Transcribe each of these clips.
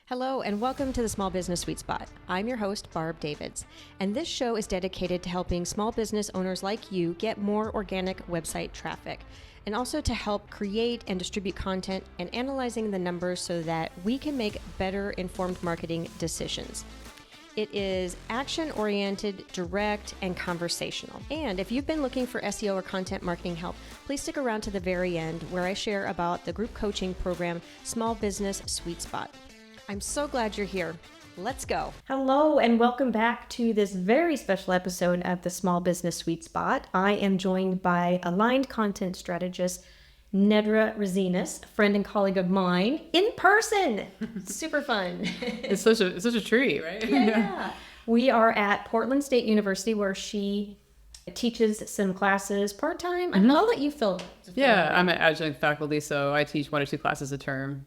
Hello and welcome to the Small Business Sweet Spot. I'm your host, Barb Davids, and this show is dedicated to helping small business owners like you get more organic website traffic, and also to help create and distribute content and analyzing the numbers so that we can make better informed marketing decisions. It is action-oriented, direct, and conversational. And if you've been looking for SEO or content marketing help, please stick around to the very end where I share about the group coaching program, Small Business Sweet Spot. I'm so glad you're here. Let's go. Hello, and welcome back to this very special episode of the Small Business Sweet Spot. I am joined by aligned content strategist, Nedra Razinas, a friend and colleague of mine, in person. Super fun. It's such a treat, right? Yeah. We are at Portland State University where she teaches some classes part-time. I'll let you fill. Yeah, I'm an adjunct faculty, so I teach 1 or 2 classes a term.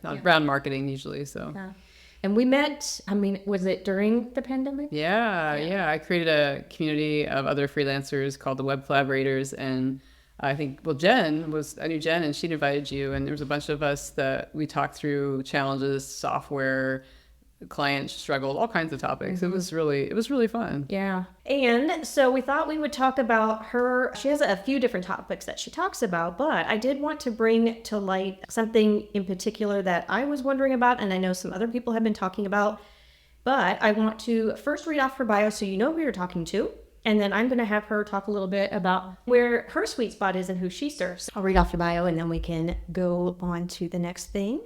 Around marketing usually. So. Yeah. And we met, was it during the pandemic? Yeah. I created a community of other freelancers called the Web Collaborators, and I think, I knew Jen, and she'd invited you, and there was a bunch of us that we talked through challenges, software, clients struggled, all kinds of topics. Mm-hmm. It was really fun. Yeah. And so we thought we would talk about her. She has a few different topics that she talks about, but I did want to bring to light something in particular that I was wondering about, and I know some other people have been talking about. But I want to first read off her bio so you know who you're talking to. And then I'm going to have her talk a little bit about where her sweet spot is and who she serves. I'll read off your bio and then we can go on to the next thing.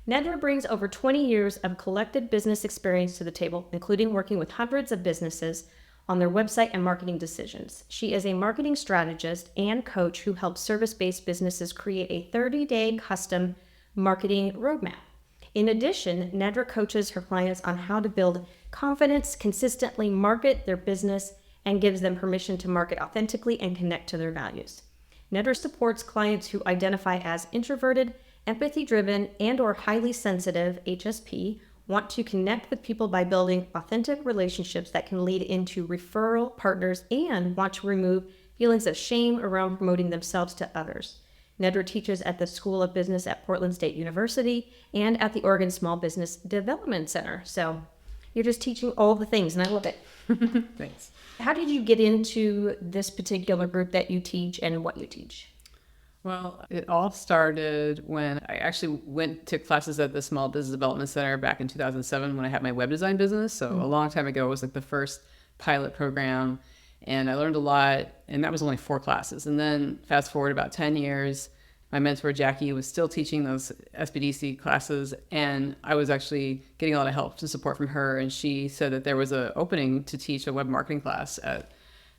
Nedra brings over 20 years of collected business experience to the table, including working with hundreds of businesses on their website and marketing decisions. She is a marketing strategist and coach who helps service-based businesses create a 30-day custom marketing roadmap. In addition, Nedra coaches her clients on how to build confidence, consistently market their business, and gives them permission to market authentically and connect to their values. Nedra supports clients who identify as introverted, empathy-driven, and/or highly sensitive HSP, want to connect with people by building authentic relationships that can lead into referral partners, and want to remove feelings of shame around promoting themselves to others. Nedra teaches at the School of Business at Portland State University and at the Oregon Small Business Development Center. So you're just teaching all the things, and I love it. Thanks. How did you get into this particular group that you teach and what you teach? Well, it all started when I actually went to classes at the Small Business Development Center back in 2007 when I had my web design business. So a long time ago, it was like the first pilot program, and I learned a lot, and that was only 4 classes. And then fast forward about 10 years, my mentor, Jackie, was still teaching those SBDC classes, and I was actually getting a lot of help and support from her, and she said that there was an opening to teach a web marketing class at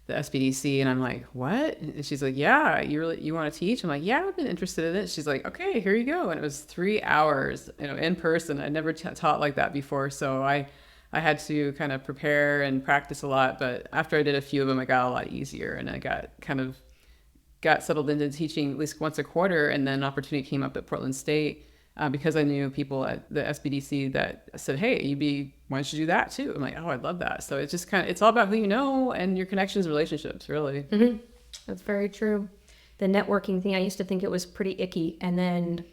the SBDC, and I'm like, what? And she's like, yeah, you want to teach? I'm like, yeah, I've been interested in it. She's like, okay, here you go. And it was 3 hours, in person. I'd never taught like that before, so I had to kind of prepare and practice a lot. But after I did a few of them, it got a lot easier, and I got settled into teaching at least once a quarter. And then an opportunity came up at Portland State because I knew people at the SBDC that said, hey, why don't you do that too? I'm like, oh, I'd love that. So it's just it's all about who you know and your connections and relationships, really. Mm-hmm. That's very true. The networking thing, I used to think it was pretty icky. And then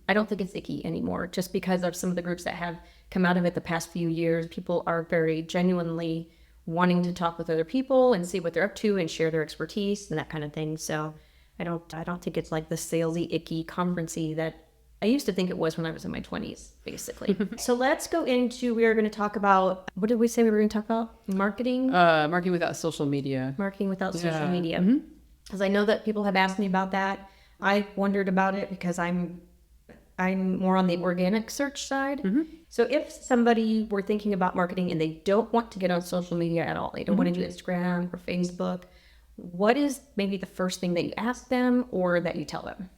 I don't think it's icky anymore, just because of some of the groups that have come out of it the past few years. People are very genuinely wanting to talk with other people and see what they're up to and share their expertise and that kind of thing. So I don't think it's like the salesy, icky, conferencey that I used to think it was when I was in my 20s, basically. So let's go into, we are going to talk about, what did we say we were going to talk about? Marketing? Marketing without social media. Marketing without social media. Because I know that people have asked me about that. I wondered about it because I'm more on the organic search side. Mm-hmm. So if somebody were thinking about marketing and they don't want to get on social media at all, they don't want to do Instagram or Facebook, what is maybe the first thing that you ask them or that you tell them?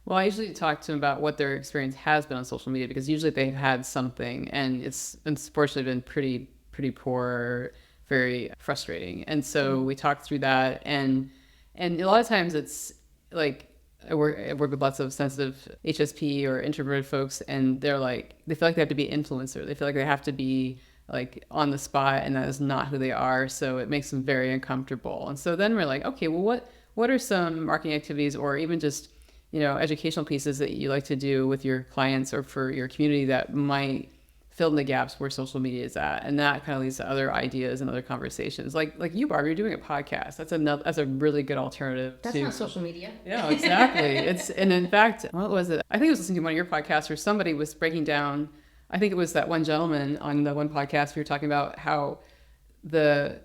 Well, I usually talk to them about what their experience has been on social media, because usually they've had something, and it's unfortunately been pretty poor, very frustrating. And so we talk through that, and a lot of times it's like I work with lots of sensitive HSP or introverted folks, and they feel like they have to be an influencer. They feel like they have to be like on the spot, and that is not who they are. So it makes them very uncomfortable. And so then we're like, okay, well, what are some marketing activities or even just educational pieces that you like to do with your clients or for your community that might fill in the gaps where social media is at, and that kind of leads to other ideas and other conversations. Like you, Barb, you're doing a podcast. That's a really good alternative. That's not social media. Yeah, exactly. And in fact, what was it? I think I was listening to one of your podcasts where somebody was breaking down. I think it was that one gentleman on the one podcast we were talking about how the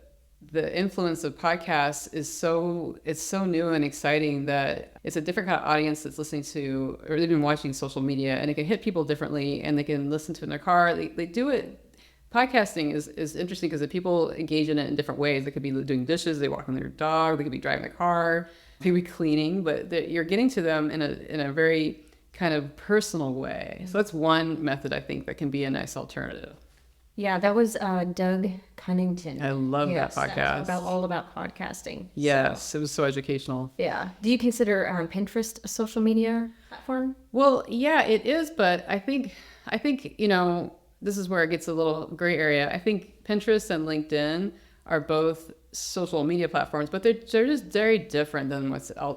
influence of podcasts is so new and exciting that it's a different kind of audience that's listening to or they've been watching social media, and it can hit people differently, and they can listen to it in their car. They do it. Podcasting is interesting because people engage in it in different ways. They could be doing dishes, they walk on their dog, they could be driving their car, they could be cleaning, but you're getting to them in a very kind of personal way. So that's one method I think that can be a nice alternative. Yeah, that was Doug Cunnington. I love that podcast. All about podcasting. Yes, so. It was so educational. Yeah. Do you consider Pinterest a social media platform? Well, yeah, it is, but I think this is where it gets a little gray area. I think Pinterest and LinkedIn are both social media platforms, but they're just very different than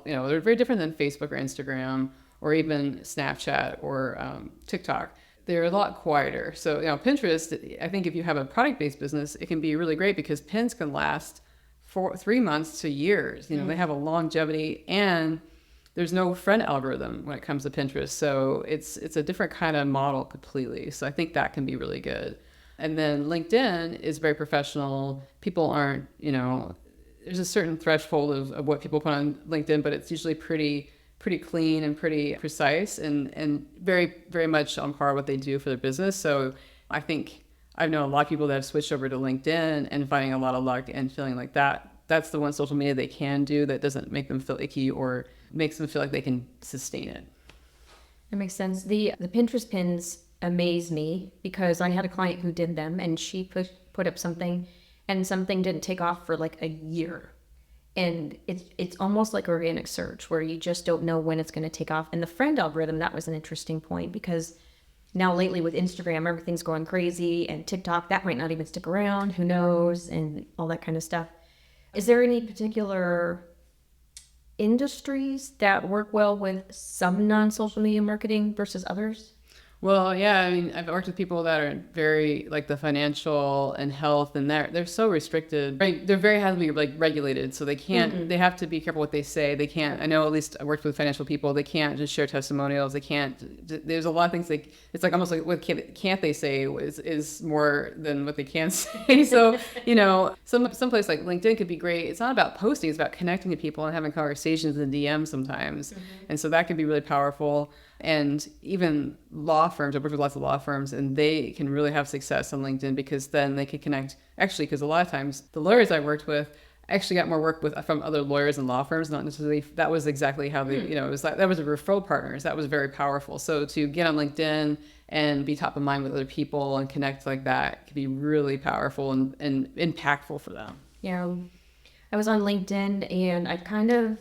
they're very different than Facebook or Instagram or even Snapchat or TikTok. They're a lot quieter. So, Pinterest, I think if you have a product-based business, it can be really great because pins can last 3 months to years. They have a longevity, and there's no friend algorithm when it comes to Pinterest. So it's a different kind of model completely. So I think that can be really good. And then LinkedIn is very professional. People aren't, there's a certain threshold of what people put on LinkedIn, but it's usually pretty clean and pretty precise and very, very much on par what they do for their business. So I think I've known a lot of people that have switched over to LinkedIn and finding a lot of luck and feeling like that's the one social media they can do that doesn't make them feel icky or makes them feel like they can sustain it. That makes sense. The Pinterest pins amaze me because I had a client who did them, and she put up something, and something didn't take off for like a year. And it's almost like organic search where you just don't know when it's going to take off. And the friend algorithm, that was an interesting point because now lately with Instagram, everything's going crazy, and TikTok, that might not even stick around. Who knows? And all that kind of stuff. Is there any particular industries that work well with some non-social media marketing versus others? Well, yeah, I mean, I've worked with people that are very like the financial and health, and they're so restricted. Right? They're very heavily regulated, so they can't. They have to be careful what they say. They can't. I know at least I worked with financial people. They can't just share testimonials. They can't. There's a lot of things it's like almost like what can't they say is more than what they can say. So some place like LinkedIn could be great. It's not about posting. It's about connecting to people and having conversations in DM sometimes, and so that can be really powerful. And even law firms, I've worked with lots of law firms, and they can really have success on LinkedIn because then they can connect. Actually, because a lot of times the lawyers I worked with actually got more work from other lawyers and law firms, not necessarily. That was exactly how they, it was like that was a referral partners. That was very powerful. So to get on LinkedIn and be top of mind with other people and connect like that can be really powerful and impactful for them. Yeah, I was on LinkedIn and I kind of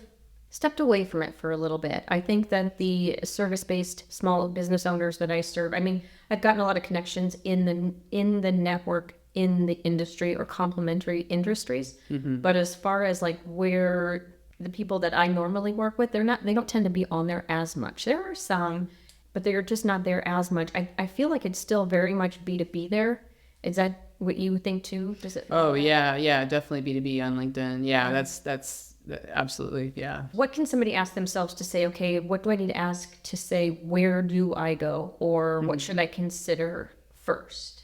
stepped away from it for a little bit. I think that the service-based small business owners that I serve, I mean, I've gotten a lot of connections in the network, in the industry or complementary industries. But as far as like where the people that I normally work with, they don't tend to be on there as much. There are some, but they're just not there as much. I feel like it's still very much B2B there. Is that what you think too? Does it? Oh yeah, definitely B2B on LinkedIn. Yeah, that's absolutely, yeah. What can somebody ask themselves to say, okay, what do I need to ask to say, where do I go? Or what should I consider first?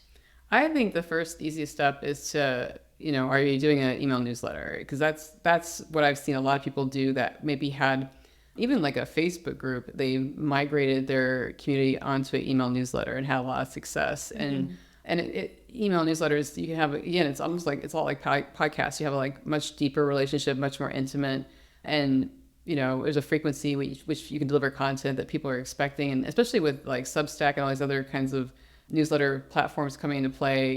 I think the first easiest step is to, are you doing an email newsletter? Because that's what I've seen a lot of people do that maybe had even like a Facebook group. They migrated their community onto an email newsletter and had a lot of success. And email newsletters, you can have, again, it's almost like, it's all like podcasts. You have a like much deeper relationship, much more intimate. And, there's a frequency which you can deliver content that people are expecting. And especially with like Substack and all these other kinds of newsletter platforms coming into play,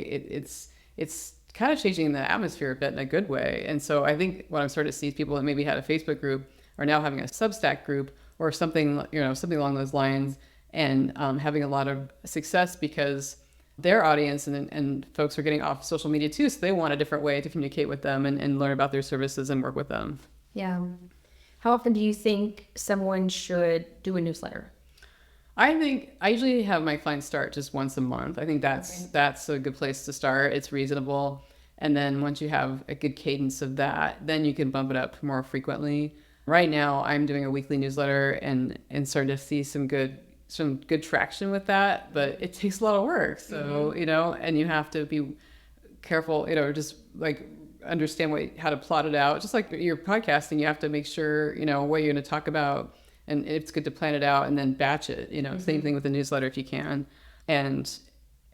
it's kind of changing the atmosphere a bit in a good way. And so I think what I'm starting to see is people that maybe had a Facebook group are now having a Substack group or something, something along those lines, and having a lot of success because their audience and folks are getting off social media too, so they want a different way to communicate with them and learn about their services and work with them. Yeah. How often do you think someone should do a newsletter? I think I usually have my clients start just once a month. I think that's a good place to start. It's reasonable. And then once you have a good cadence of that, then you can bump it up more frequently. Right now, I'm doing a weekly newsletter and starting to see some good traction with that, but it takes a lot of work. So, and you have to be careful, just like understand how to plot it out. Just like your podcasting, you have to make sure, what you're going to talk about, and it's good to plan it out and then batch it, same thing with the newsletter if you can. And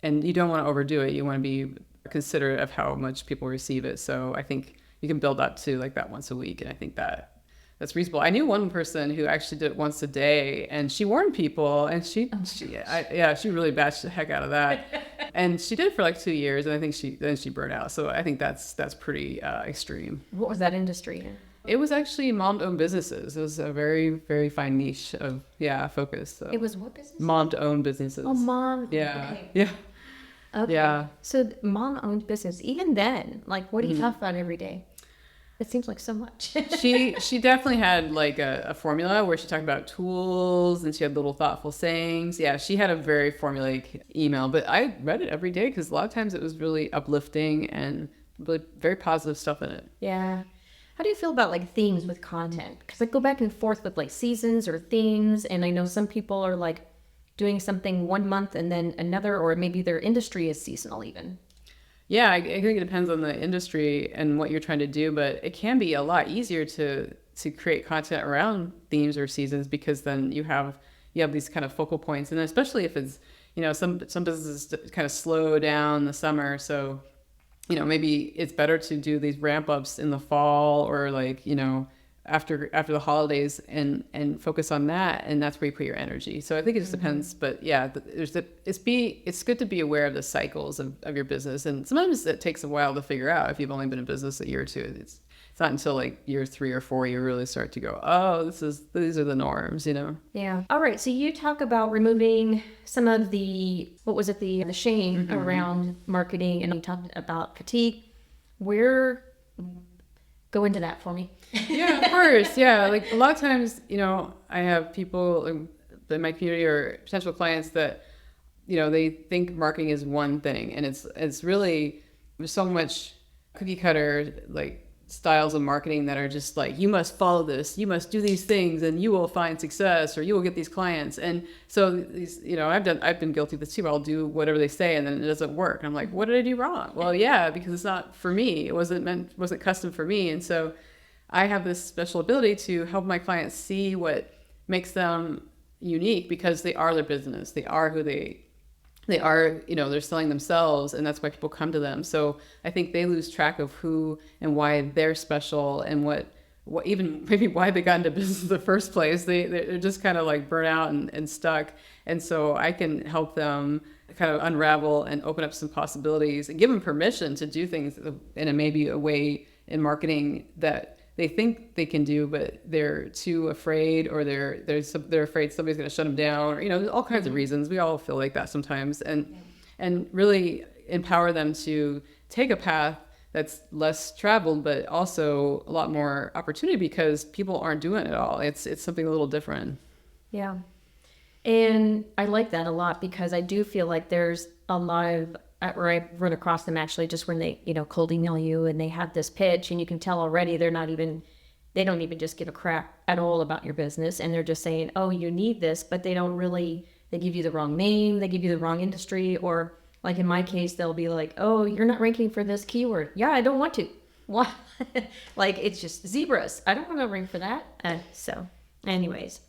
you don't want to overdo it. You want to be considerate of how much people receive it. So I think you can build up to like that once a week. And I think that's reasonable. I knew one person who actually did it once a day, and she warned people, and she really batched the heck out of that. And she did it for like 2 years, and I think she burned out. So I think that's pretty extreme. What was that industry in? It was actually mom-owned businesses. It was a very, very fine niche of focus. So. It was what business? Mom-owned businesses. Oh, mom. Yeah. Okay. Yeah. Okay. Yeah. So mom-owned business. Even then, like, what do you talk about every day? It seems like so much. She definitely had like a formula where she talked about tools, and she had little thoughtful sayings. Yeah, she had a very formulaic email, but I read it every day because a lot of times it was really uplifting and really very positive stuff in it. Yeah. How do you feel about like themes with content? Because I go back and forth with like seasons or themes, and I know some people are like doing something 1 month and then another, or maybe their industry is seasonal even. Yeah, I think it depends on the industry and what you're trying to do, but it can be a lot easier to create content around themes or seasons, because then you have these kind of focal points, and especially if it's some businesses kind of slow down the summer, so maybe it's better to do these ramp ups in the fall, or like after the holidays, and focus on that, and that's where you put your energy. So I think it just depends, but yeah, it's good to be aware of the cycles of your business, and sometimes it takes a while to figure out. If you've only been in business a year or two, it's not until like year 3 or 4 you really start to go, oh, these are the norms, Yeah. All right. So you talk about removing some of the, what was it, the shame around marketing, and you talked about fatigue. Go into that for me. Yeah, of course. Yeah. Like a lot of times, I have people in my community or potential clients that, they think marketing is one thing, and it's really, there's so much cookie cutter, like styles of marketing that are just like, you must follow this, you must do these things, and you will find success, or you will get these clients. And so these, I've been guilty of this too. I'll do whatever they say, and then it doesn't work. And I'm like, what did I do wrong? Well, yeah, because it's not for me. It wasn't custom for me. And so I have this special ability to help my clients see what makes them unique, because they are their business. They are who they are, they're selling themselves, and that's why people come to them. So I think they lose track of who and why they're special, and what even maybe why they got into business in the first place. They're just kind of like burnt out and stuck. And so I can help them kind of unravel and open up some possibilities, and give them permission to do things in maybe a way in marketing that they think they can do, but they're too afraid, or they're afraid somebody's going to shut them down, or there's all kinds of reasons. We all feel like that sometimes, and really empower them to take a path that's less traveled, but also a lot more opportunity, because people aren't doing it all. It's something a little different. Yeah, and I like that a lot, because I do feel like there's a lot of, or I run across them actually just when they, cold email you and they have this pitch, and you can tell already they don't even just give a crap at all about your business, and they're just saying, oh, you need this, but they give you the wrong name, they give you the wrong industry, or like in my case, they'll be like, oh, you're not ranking for this keyword. Yeah, I don't want to. What? Like, it's just zebras. I don't want to rank for that. So anyways,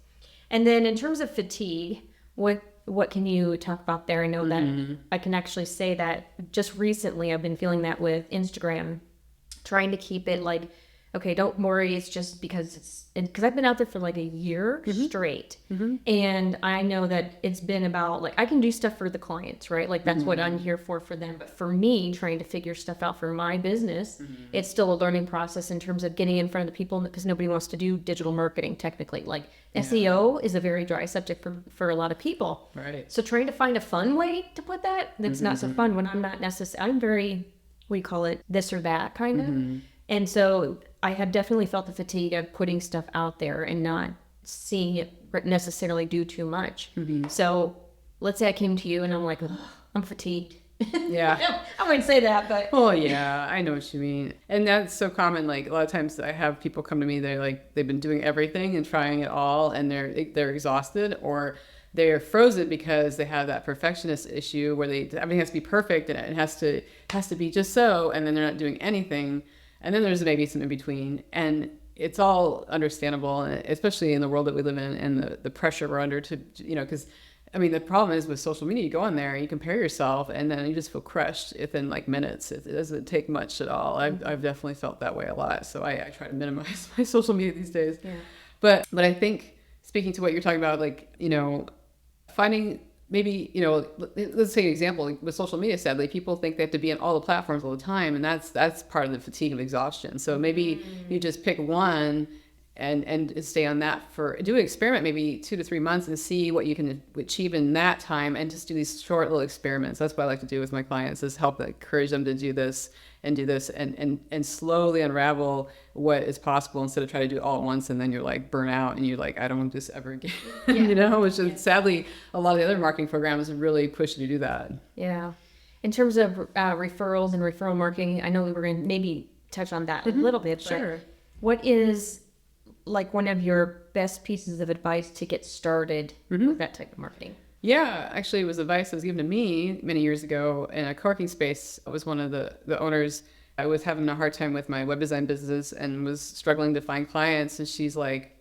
and then in terms of fatigue, what can you talk about there? I know that I can actually say that just recently I've been feeling that with Instagram, trying to keep it like, okay, don't worry, it's just because I've been out there for like a year straight. And I know that it's been about, like, I can do stuff for the clients, right? Like, that's what I'm here for them. But for me, trying to figure stuff out for my business, it's still a learning process in terms of getting in front of the people, because nobody wants to do digital marketing technically. Like, SEO is a very dry subject for a lot of people. Right. So trying to find a fun way to put that's not so fun when I'm not necessarily, I'm very, what do you call it, this or that kind of. And so I have definitely felt the fatigue of putting stuff out there and not seeing it necessarily do too much. Mm-hmm. So let's say I came to you and I'm like, "Ugh, I'm fatigued." Yeah. I wouldn't say that, but Oh yeah, I know what you mean. And that's so common. Like a lot of times I have people come to me, they've been doing everything and trying it all and they're exhausted, or they're frozen because they have that perfectionist issue where everything has to be perfect and it has to be just so, and then they're not doing anything. And then there's maybe some in between. And it's all understandable, especially in the world that we live in and the pressure we're under to, because I mean, the problem is with social media, you go on there and you compare yourself and then you just feel crushed within like minutes. It doesn't take much at all. I've definitely felt that way a lot. So I try to minimize my social media these days. Yeah. But I think speaking to what you're talking about, like, finding maybe, let's take an example like with social media. Sadly, people think they have to be on all the platforms all the time. And that's part of the fatigue of exhaustion. So maybe you just pick one and stay on that do an experiment, maybe 2 to 3 months, and see what you can achieve in that time, and just do these short little experiments. That's what I like to do with my clients, is help encourage them to do this and slowly unravel what is possible, instead of trying to do it all at once and then you're like burn out and you're like, I don't want to do this ever again. Which is sadly a lot of the other marketing programs really push you to do that. Yeah. In terms of referrals and referral marketing, I know we were going to maybe touch on that a little bit. Sure. But what is like one of your best pieces of advice to get started with that type of marketing? Yeah, actually, it was advice that was given to me many years ago in a co-working space. I was one of the owners. I was having a hard time with my web design business and was struggling to find clients. And she's like,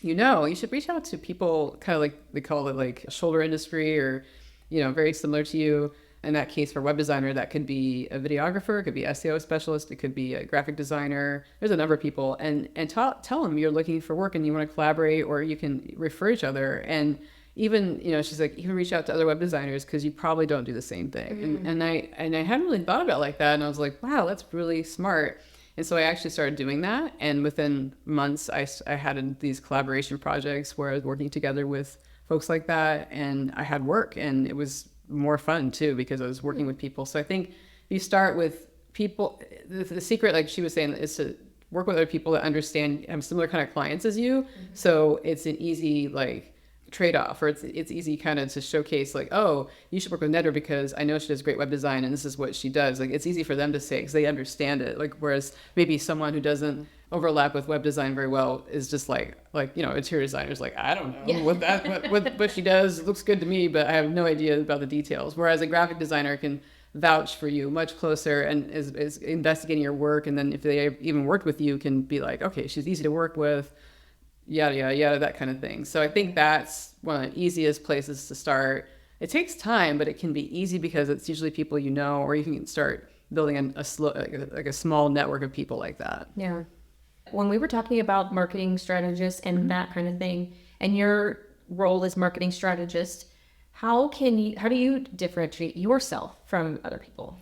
you should reach out to people kind of like, they call it like shoulder industry, or, very similar to you. In that case, for a web designer, that could be a videographer, it could be SEO specialist, it could be a graphic designer. There's a number of people, and tell them you're looking for work and you want to collaborate, or you can refer each other. And even, she's like, even reach out to other web designers, because you probably don't do the same thing. And I hadn't really thought about it like that. And I was like, wow, that's really smart. And so I actually started doing that. And within months, I had these collaboration projects where I was working together with folks like that, and I had work, and it was more fun too, because I was working with people. So I think you start with people. The secret, like she was saying, is to work with other people that understand, have similar kind of clients as you. So it's an easy trade-off, or it's easy kind of to showcase like, oh, you should work with Nedra because I know she does great web design and this is what she does. Like, it's easy for them to say because they understand it. Like, whereas maybe someone who doesn't overlap with web design very well is just like interior designers, like, I don't know what she does. It looks good to me, but I have no idea about the details. Whereas a graphic designer can vouch for you much closer and is investigating your work, and then if they even worked with you, can be like, okay, she's easy to work with, yada yada yada, that kind of thing. So I think that's one of the easiest places to start. It takes time, but it can be easy because it's usually people or you can start building a small network of people like that. Yeah. When we were talking about marketing strategists and that kind of thing, and your role as marketing strategist, how do you differentiate yourself from other people?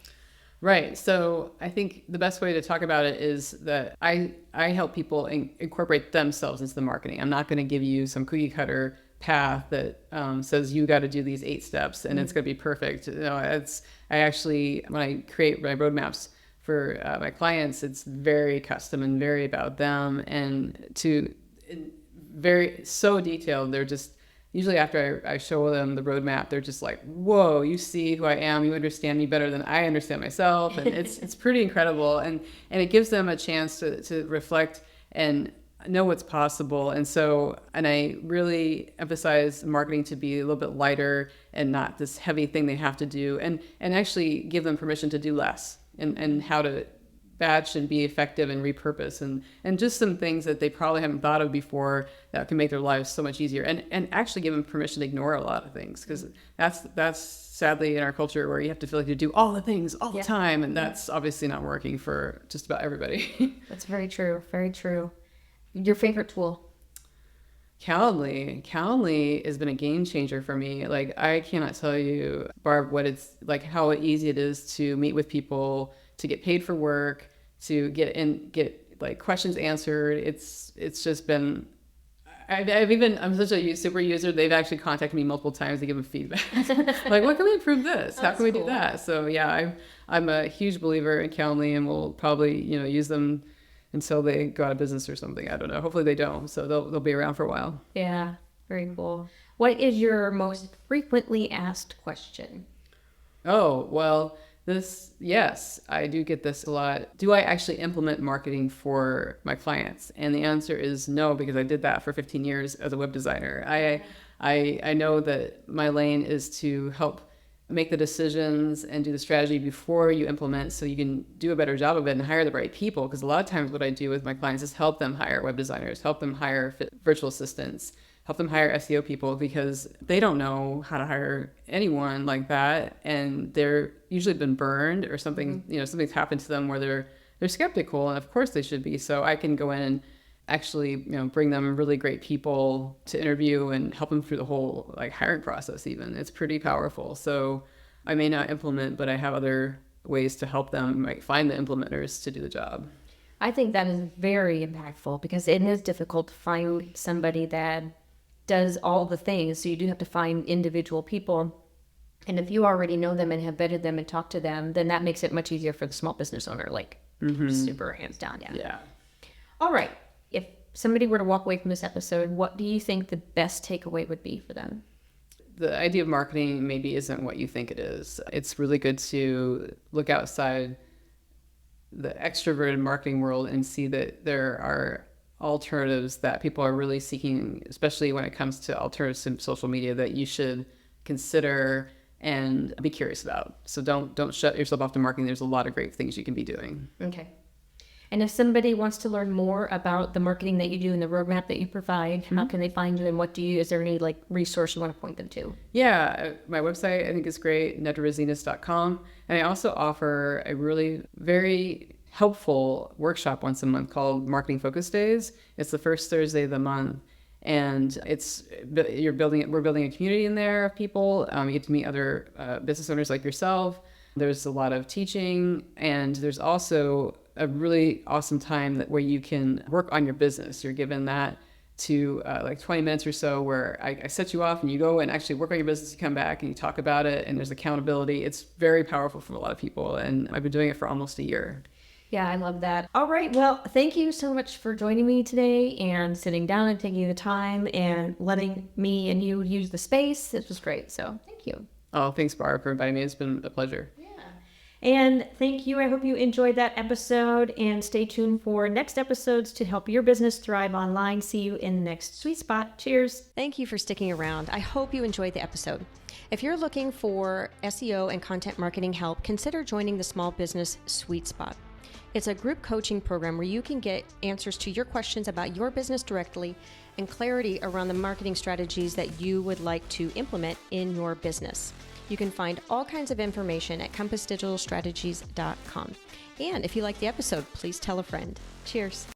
Right. So I think the best way to talk about it is that I help people incorporate themselves into the marketing. I'm not going to give you some cookie cutter path that says you got to do these 8 steps and it's going to be perfect. I actually, when I create my roadmaps for my clients, it's very custom and very about them, and very so detailed. They're just, usually after I show them the roadmap, they're just like, whoa, you see who I am, you understand me better than I understand myself. And it's pretty incredible. And it gives them a chance to reflect and know what's possible. And I really emphasize marketing to be a little bit lighter and not this heavy thing they have to do, and actually give them permission to do less, and how to batch and be effective and repurpose, and just some things that they probably haven't thought of before that can make their lives so much easier, and actually give them permission to ignore a lot of things, because that's sadly in our culture where you have to feel like you do all the things all the time, and that's obviously not working for just about everybody. That's very true. Very true. Your favorite tool? Calendly has been a game changer for me. Like, I cannot tell you, Barb, what it's like, how easy it is to meet with people, to get paid for work, to get like questions answered. It's just been, I'm such a super user. They've actually contacted me multiple times to give them feedback. Like, what can we improve this? How can we do that? So yeah, I'm a huge believer in Calendly, and we'll probably, use them until they go out of business or something. I don't know. Hopefully they don't. So they'll be around for a while. Yeah, very cool. What is your most frequently asked question? Oh, well, yes, I do get this a lot. Do I actually implement marketing for my clients? And the answer is no, because I did that for 15 years as a web designer. I know that my lane is to help make the decisions and do the strategy before you implement, so you can do a better job of it and hire the right people. Because a lot of times what I do with my clients is help them hire web designers, help them hire virtual assistants, help them hire SEO people, because they don't know how to hire anyone like that. And they're usually been burned or something, something's happened to them where they're skeptical. And of course they should be. So I can go in and actually, bring them really great people to interview and help them through the whole hiring process even. It's pretty powerful. So I may not implement, but I have other ways to help them find the implementers to do the job. I think that is very impactful, because it is difficult to find somebody that does all the things. So you do have to find individual people. And if you already know them and have vetted them and talked to them, then that makes it much easier for the small business owner, super hands down. Yeah. All right. If somebody were to walk away from this episode, what do you think the best takeaway would be for them? The idea of marketing maybe isn't what you think it is. It's really good to look outside the extroverted marketing world and see that there are alternatives that people are really seeking, especially when it comes to alternatives to social media, that you should consider and be curious about. So don't shut yourself off to marketing. There's a lot of great things you can be doing. Okay. And if somebody wants to learn more about the marketing that you do and the roadmap that you provide, how can they find you, and is there any resource you want to point them to? Yeah, my website I think is great, nedrazinas.com. And I also offer a really very helpful workshop once a month called Marketing Focus Days. It's the first Thursday of the month. And we're building a community in there of people. You get to meet other business owners like yourself. There's a lot of teaching, and there's also a really awesome time where you can work on your business. You're given that to 20 minutes or so where I set you off and you go and actually work on your business. You come back and you talk about it, and there's accountability. It's very powerful for a lot of people, and I've been doing it for almost a year. Yeah, I love that. All right. Well, thank you so much for joining me today and sitting down and taking the time and letting me and you use the space. This was great. So thank you. Oh, thanks, Barb, for inviting me. It's been a pleasure. Yeah. And thank you. I hope you enjoyed that episode, and stay tuned for next episodes to help your business thrive online. See you in the next sweet spot. Cheers. Thank you for sticking around. I hope you enjoyed the episode. If you're looking for SEO and content marketing help, consider joining the Small Business Sweet Spot. It's a group coaching program where you can get answers to your questions about your business directly and clarity around the marketing strategies that you would like to implement in your business. You can find all kinds of information at compassdigitalstrategies.com. And if you like the episode, please tell a friend. Cheers.